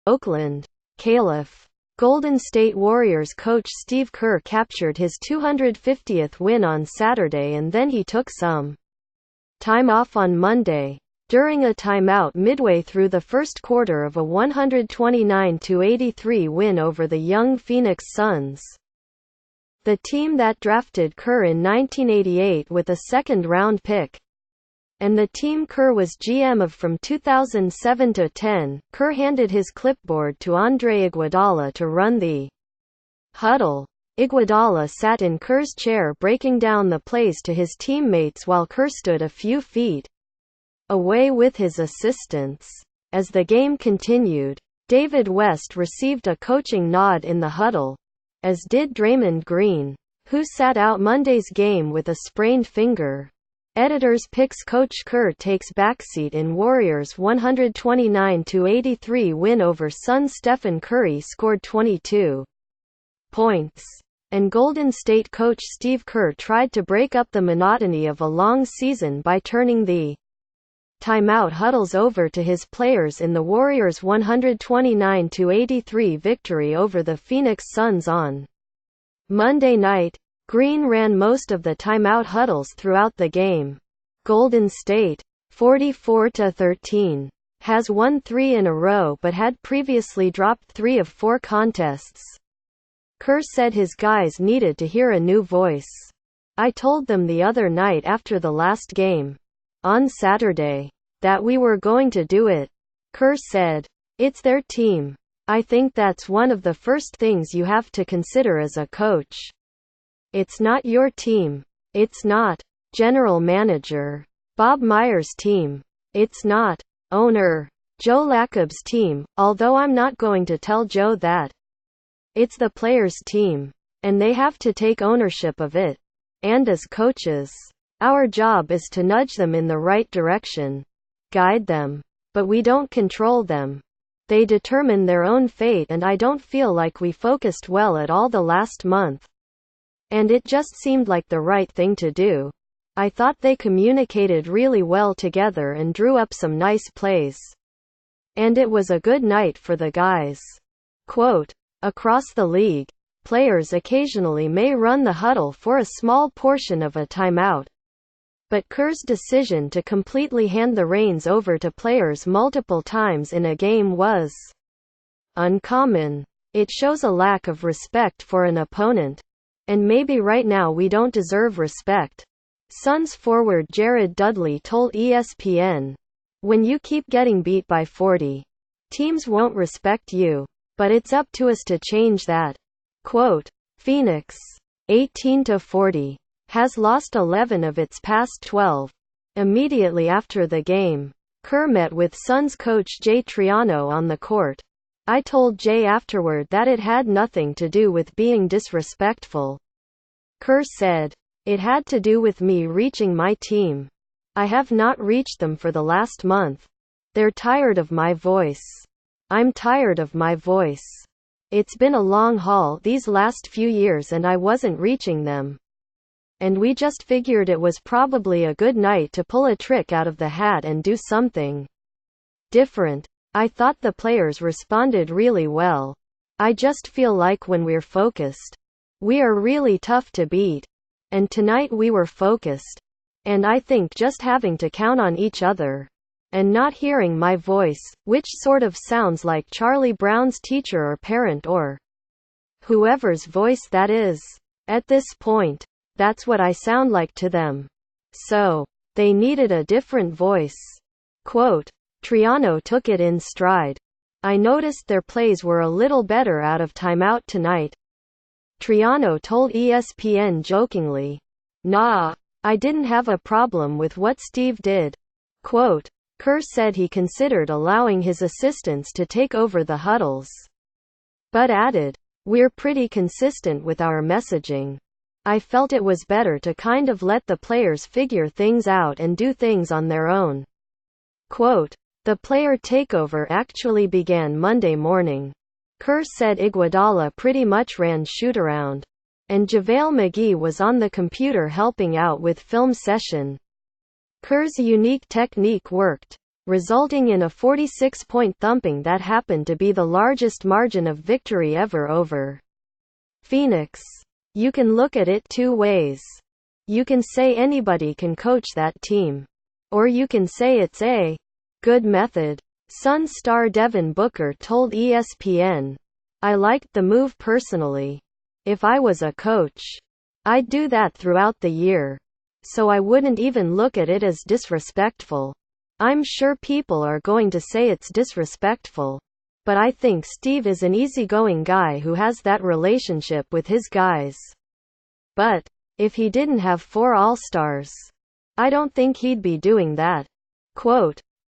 Oakland. Caliph. Golden State Warriors coach Steve Kerr captured his 250th win on Saturday and then he took some time off on Monday. During a timeout midway through the first quarter of a 129-83 win over the young Phoenix Suns, the team that drafted Kerr in 1988 with a second-round pick, and the team Kerr was GM of from 2007 to 10, Kerr handed his clipboard to Andre Iguodala to run the huddle. Iguodala sat in Kerr's chair breaking down the plays to his teammates while Kerr stood a few feet away with his assistants. As the game continued, David West received a coaching nod in the huddle, as did Draymond Green, who sat out Monday's game with a sprained finger. Editors picks Coach Kerr takes backseat in Warriors' 129-83 win over Suns. Stephen Curry scored 22 points, and Golden State coach Steve Kerr tried to break up the monotony of a long season by turning the timeout huddles over to his players in the Warriors' 129-83 victory over the Phoenix Suns on Monday night. Green ran most of the timeout huddles throughout the game. Golden State, 44-13, has won 3 in a row but had previously dropped 3 of 4 contests. Kerr said his guys needed to hear a new voice. "I told them the other night after the last game, on Saturday, that we were going to do it," Kerr said. "It's their team. I think that's one of the first things you have to consider as a coach. It's not your team. It's not general manager Bob Myers' team. It's not owner Joe Lacob's team, although I'm not going to tell Joe that. It's the players' team, and they have to take ownership of it. And as coaches, our job is to nudge them in the right direction, guide them. But we don't control them. They determine their own fate, and I don't feel like we focused well at all the last month. And it just seemed like the right thing to do. I thought they communicated really well together and drew up some nice plays. And it was a good night for the guys." Quote, "Across the league, players occasionally may run the huddle for a small portion of a timeout. But Kerr's decision to completely hand the reins over to players multiple times in a game was uncommon. It shows a lack of respect for an opponent. And maybe right now we don't deserve respect." Suns forward Jared Dudley told ESPN, "When you keep getting beat by 40, teams won't respect you. But it's up to us to change that." Quote, "Phoenix, 18-40, has lost 11 of its past 12. Immediately after the game, Kerr met with Suns coach Jay Triano on the court. "I told Jay afterward that it had nothing to do with being disrespectful," Kerr said. "It had to do with me reaching my team. I have not reached them for the last month. They're tired of my voice. I'm tired of my voice. It's been a long haul these last few years and I wasn't reaching them. And we just figured it was probably a good night to pull a trick out of the hat and do something different. I thought the players responded really well. I just feel like when we're focused, we are really tough to beat. And tonight we were focused. And I think just having to count on each other, and not hearing my voice, which sort of sounds like Charlie Brown's teacher or parent or whoever's voice that is. At this point, that's what I sound like to them. So, they needed a different voice." Quote, Triano took it in stride. "I noticed their plays were a little better out of timeout tonight." Triano told ESPN jokingly, "Nah, I didn't have a problem with what Steve did." Quote, Kerr said he considered allowing his assistants to take over the huddles, but added, "We're pretty consistent with our messaging. I felt it was better to kind of let the players figure things out and do things on their own." Quote, "The player takeover actually began Monday morning." Kerr said Iguodala pretty much ran shoot-around, and JaVale McGee was on the computer helping out with film session. Kerr's unique technique worked, resulting in a 46-point thumping that happened to be the largest margin of victory ever over Phoenix. You can look at it two ways. You can say anybody can coach that team. Or you can say it's a good method. Suns star Devin Booker told ESPN, "I liked the move personally. If I was a coach, I'd do that throughout the year. So I wouldn't even look at it as disrespectful. I'm sure people are going to say it's disrespectful. But I think Steve is an easygoing guy who has that relationship with his guys. But if he didn't have 4 All-Stars, I don't think he'd be doing that." Quote,